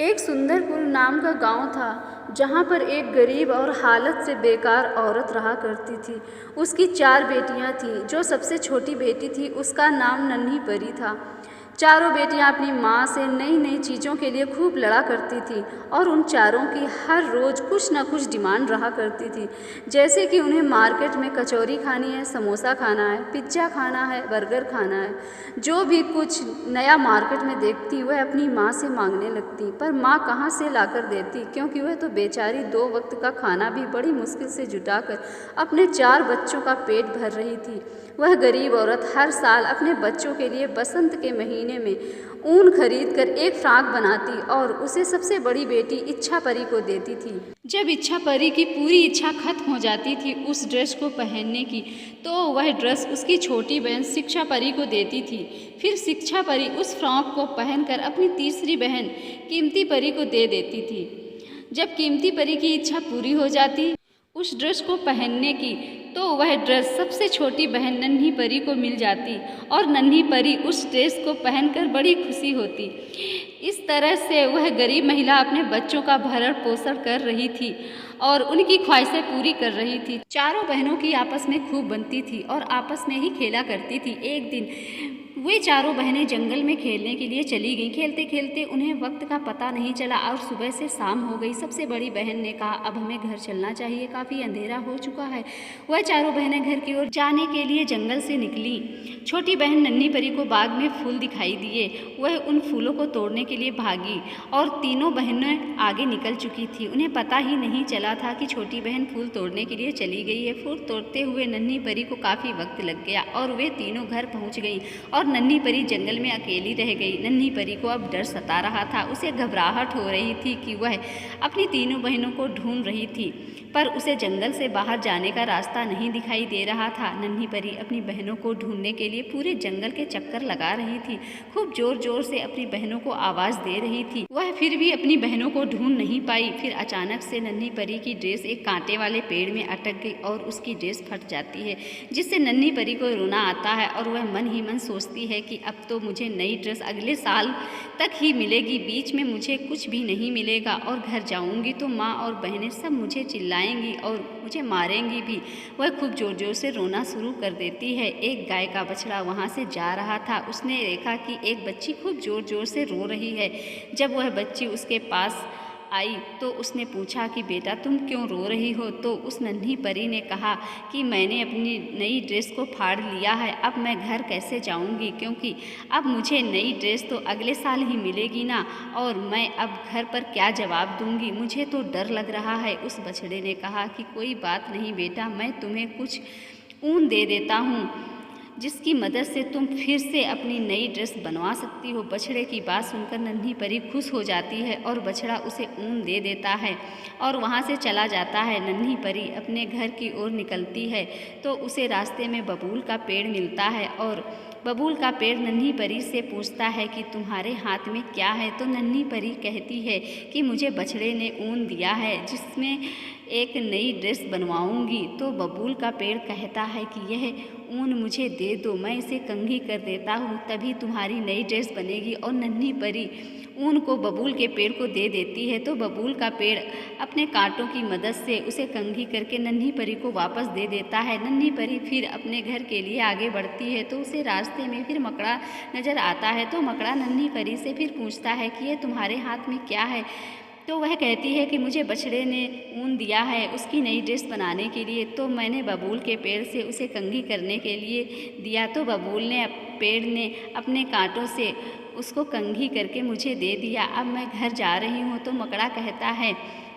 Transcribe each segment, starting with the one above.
एक सुंदरपुर नाम का गांव था, जहां पर एक गरीब और हालत से बेकार औरत रहा करती थी। उसकी 4 बेटियां थीं। जो सबसे छोटी बेटी थी, उसका नाम नन्ही परी था। चारों बेटियां अपनी माँ से नई नई चीज़ों के लिए खूब लड़ा करती थीं और उन चारों की हर रोज़ कुछ न कुछ डिमांड रहा करती थी। जैसे कि उन्हें मार्केट में कचौरी खानी है, समोसा खाना है, पिज्ज़ा खाना है, बर्गर खाना है। जो भी कुछ नया मार्केट में देखती वह अपनी माँ से मांगने लगती, पर माँ कहाँ से लाकर देती, क्योंकि वह तो बेचारी 2 वक्त का खाना भी बड़ी मुश्किल से जुटाकर अपने 4 बच्चों का पेट भर रही थी। वह गरीब औरत हर साल अपने बच्चों के लिए बसंत के महीने में ऊन खरीदकर एक फ्राक बनाती और उसे सबसे बड़ी बेटी इच्छा परी को देती थी। जब इच्छा परी की पूरी इच्छा खत्म हो जाती थी उस ड्रेस को पहनने की, तो वह ड्रेस उसकी छोटी बहन शिक्षा परी को देती थी। फिर शिक्षा परी उस फ्रॉक को पहनकर अपनी तीसरी बहन कीमती परी को दे देती थी। जब कीमती परी की इच्छा पूरी हो जाती उस ड्रेस को पहनने की, तो वह ड्रेस सबसे छोटी बहन नन्ही परी को मिल जाती और नन्ही परी उस ड्रेस को पहनकर बड़ी खुशी होती। इस तरह से वह गरीब महिला अपने बच्चों का भरण पोषण कर रही थी और उनकी ख्वाहिशें पूरी कर रही थी। चारों बहनों की आपस में खूब बनती थी और आपस में ही खेला करती थी। एक दिन वे चारों बहनें जंगल में खेलने के लिए चली गईं। खेलते खेलते उन्हें वक्त का पता नहीं चला और सुबह से शाम हो गई। सबसे बड़ी बहन ने कहा, अब हमें घर चलना चाहिए, काफ़ी अंधेरा हो चुका है। वह चारों बहनें घर की ओर जाने के लिए जंगल से निकली। छोटी बहन नन्ही परी को बाग में फूल दिखाई दिए। वह उन फूलों को तोड़ने के लिए भागी और तीनों बहनें आगे निकल चुकी थी। उन्हें पता ही नहीं चला था कि छोटी बहन फूल तोड़ने के लिए चली गई है। फूल तोड़ते हुए नन्ही परी को काफ़ी वक्त लग गया और वे तीनों घर पहुँच गईं और नन्ही परी जंगल में अकेली रह गई। नन्ही परी को अब डर सता रहा था। उसे घबराहट हो रही थी कि वह अपनी तीनों बहनों को ढूंढ रही थी, पर उसे जंगल से बाहर जाने का रास्ता नहीं दिखाई दे रहा था। नन्ही परी अपनी बहनों को ढूंढने के लिए पूरे जंगल के चक्कर लगा रही थी। खूब जोर जोर से अपनी बहनों को आवाज़ दे रही थी। वह फिर भी अपनी बहनों को ढूंढ नहीं पाई। फिर अचानक से नन्ही परी की ड्रेस एक कांटे वाले पेड़ में अटक गई और उसकी ड्रेस फट जाती है, जिससे नन्ही परी को रोना आता है और वह मन ही मन सोचती है कि अब तो मुझे नई ड्रेस अगले साल तक ही मिलेगी, बीच में मुझे कुछ भी नहीं मिलेगा और घर जाऊंगी तो माँ और बहनें सब मुझे चिल्लाएंगी और मुझे मारेंगी भी। वह खूब जोर जोर से रोना शुरू कर देती है। एक गाय का बछड़ा वहाँ से जा रहा था। उसने देखा कि एक बच्ची खूब जोर जोर से रो रही है। जब वह बच्ची उसके पास आई तो उसने पूछा कि बेटा तुम क्यों रो रही हो? तो उस नन्ही परी ने कहा कि मैंने अपनी नई ड्रेस को फाड़ लिया है, अब मैं घर कैसे जाऊंगी, क्योंकि अब मुझे नई ड्रेस तो अगले साल ही मिलेगी ना, और मैं अब घर पर क्या जवाब दूंगी, मुझे तो डर लग रहा है। उस बछड़े ने कहा कि कोई बात नहीं बेटा, मैं तुम्हें कुछ ऊन दे देता हूँ जिसकी मदद से तुम फिर से अपनी नई ड्रेस बनवा सकती हो। बछड़े की बात सुनकर नन्ही परी खुश हो जाती है और बछड़ा उसे ऊन दे देता है और वहाँ से चला जाता है। नन्ही परी अपने घर की ओर निकलती है तो उसे रास्ते में बबूल का पेड़ मिलता है और बबूल का पेड़ नन्ही परी से पूछता है कि तुम्हारे हाथ में क्या है? तो नन्ही परी कहती है कि मुझे बछड़े ने ऊन दिया है जिसमें एक नई ड्रेस बनवाऊंगी। तो बबूल का पेड़ कहता है कि यह ऊन मुझे दे दो, मैं इसे कंघी कर देता हूँ, तभी तुम्हारी नई ड्रेस बनेगी। और नन्ही परी ऊन को बबूल के पेड़ को दे देती है तो बबूल का पेड़ अपने कांटों की मदद से उसे कंघी करके नन्ही परी को वापस दे देता है। नन्ही परी फिर अपने घर के लिए आगे बढ़ती है तो उसे रास्ते में फिर मकड़ा नज़र आता है। तो मकड़ा नन्ही परी से फिर पूछता है कि ये तुम्हारे हाथ में क्या है? तो वह कहती है कि मुझे बछड़े ने ऊन दिया है उसकी नई ड्रेस बनाने के लिए, तो मैंने बबूल के पेड़ से उसे कंघी करने के लिए दिया, तो बबूल ने पेड़ ने अपने कांटों से उसको कंघी करके मुझे दे दिया। अब मैं घर जा रही हूँ। तो मकड़ा कहता है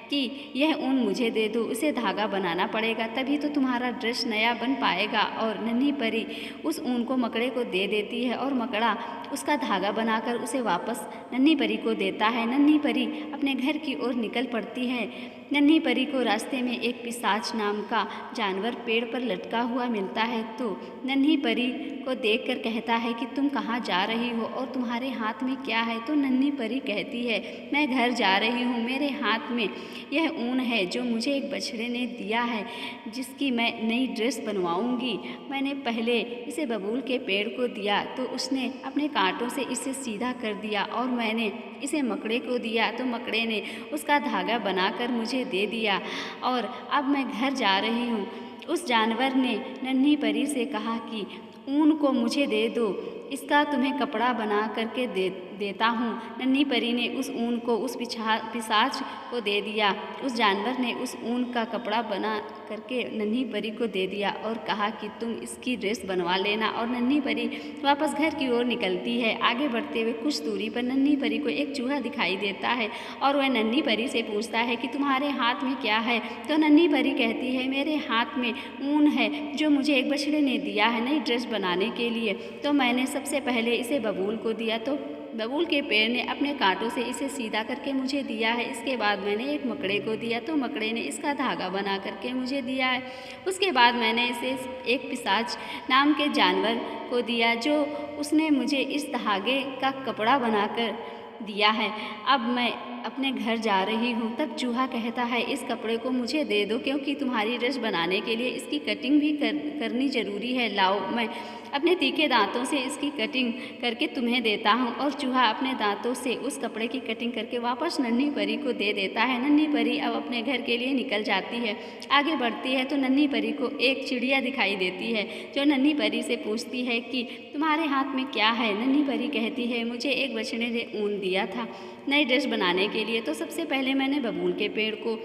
कि यह ऊन मुझे दे दो, उसे धागा बनाना पड़ेगा, तभी तो तुम्हारा ड्रेस नया बन पाएगा। और नन्ही परी उस ऊन को मकड़े को दे देती है और मकड़ा उसका धागा बनाकर उसे वापस नन्ही परी को देता है। नन्ही परी अपने घर की ओर निकल पड़ती है। नन्ही परी को रास्ते में एक पिशाच नाम का जानवर पेड़ पर लटका हुआ मिलता है तो नन्ही परी को देखकर कहता है कि तुम कहाँ जा रही हो और तुम्हारे हाथ में क्या है। तो नन्ही परी कहती है, मैं घर जा रही हूँ, मेरे हाथ में यह ऊन है जो मुझे एक बछड़े ने दिया है, जिसकी मैं नई ड्रेस बनवाऊँगी। मैंने पहले इसे बबूल के पेड़ को दिया तो उसने अपने कांटों से इसे सीधा कर दिया, और मैंने इसे मकड़े को दिया तो मकड़े ने उसका धागा बनाकर मुझे दे दिया, और अब मैं घर जा रही हूँ। उस जानवर ने नन्ही परी से कहा कि ऊन को मुझे दे दो, इसका तुम्हें कपड़ा बना करके देता हूँ। नन्ही परी ने उस ऊन को उस पिशाच को दे दिया। उस जानवर ने उस ऊन का कपड़ा बना करके नन्ही परी को दे दिया और कहा कि तुम इसकी ड्रेस बनवा लेना। और नन्ही परी वापस घर की ओर निकलती है। आगे बढ़ते हुए कुछ दूरी पर नन्ही परी को एक चूहा दिखाई देता है और वह नन्ही परी से पूछता है कि तुम्हारे हाथ में क्या है। तो नन्ही परी कहती है, मेरे हाथ में ऊन है जो मुझे एक बछड़े ने दिया है नई ड्रेस बनाने के लिए। तो मैंने सबसे पहले इसे बबूल को दिया तो बबूल के पेड़ ने अपने कांटों से इसे सीधा करके मुझे दिया है। इसके बाद मैंने एक मकड़े को दिया तो मकड़े ने इसका धागा बना करके मुझे दिया है। उसके बाद मैंने इसे एक पिशाच नाम के जानवर को दिया जो उसने मुझे इस धागे का कपड़ा बनाकर दिया है। अब मैं अपने घर जा रही हूँ। तब चूहा कहता है, इस कपड़े को मुझे दे दो क्योंकि तुम्हारी ड्रेस बनाने के लिए इसकी कटिंग भी करनी ज़रूरी है। लाओ, मैं अपने तीखे दांतों से इसकी कटिंग करके तुम्हें देता हूँ। और चूहा अपने दांतों से उस कपड़े की कटिंग करके वापस नन्ही परी को दे देता है। नन्ही परी अब अपने घर के लिए निकल जाती है। आगे बढ़ती है तो नन्ही परी को एक चिड़िया दिखाई देती है जो नन्ही परी से पूछती है कि तुम्हारे हाथ में क्या है। नन्ही परी कहती है, मुझे एक बछड़े ने ऊन दिया था नई ड्रेस बनाने के लिए। तो सबसे पहले मैंने बबूल के पेड़ को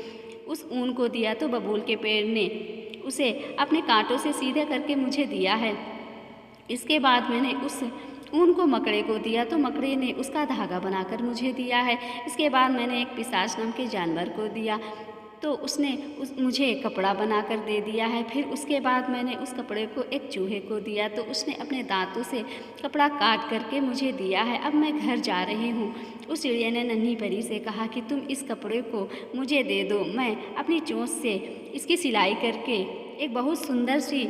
उस ऊन को दिया तो बबूल के पेड़ ने उसे अपने कांटों से सीधे करके मुझे दिया है। इसके बाद मैंने उस ऊन को मकड़े को दिया तो मकड़े ने उसका धागा बनाकर मुझे दिया है। इसके बाद मैंने एक पिशाच नाम के जानवर को दिया तो उसने मुझे कपड़ा बनाकर दे दिया है। फिर उसके बाद मैंने उस कपड़े को एक चूहे को दिया तो उसने अपने दांतों से कपड़ा काट करके मुझे दिया है। अब मैं घर जा रही हूँ। उस चिड़िया ने नन्ही परी से कहा कि तुम इस कपड़े को मुझे दे दो, मैं अपनी चोंच से इसकी सिलाई करके एक बहुत सुंदर सी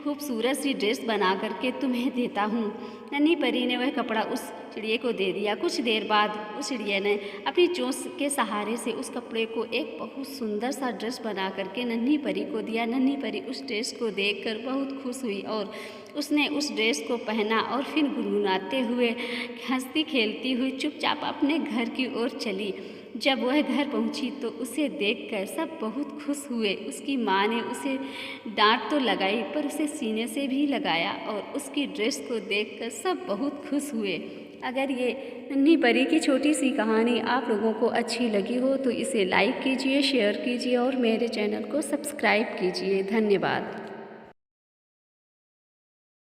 खूबसूरत सी ड्रेस बना करके तुम्हें देता हूँ। नन्ही परी ने वह कपड़ा उस चिड़िया को दे दिया। कुछ देर बाद उस चिड़िया ने अपनी चोंच के सहारे से उस कपड़े को एक बहुत सुंदर सा ड्रेस बना करके नन्ही परी को दिया। नन्ही परी उस ड्रेस को देखकर बहुत खुश हुई और उसने उस ड्रेस को पहना और फिर गुनगुनाते हुए हंसती खेलती हुई चुपचाप अपने घर की ओर चली। जब वह घर पहुंची तो उसे देखकर सब बहुत खुश हुए। उसकी माँ ने उसे डांट तो लगाई पर उसे सीने से भी लगाया और उसकी ड्रेस को देखकर सब बहुत खुश हुए। अगर ये नन्ही परी की छोटी सी कहानी आप लोगों को अच्छी लगी हो तो इसे लाइक कीजिए, शेयर कीजिए और मेरे चैनल को सब्सक्राइब कीजिए। धन्यवाद।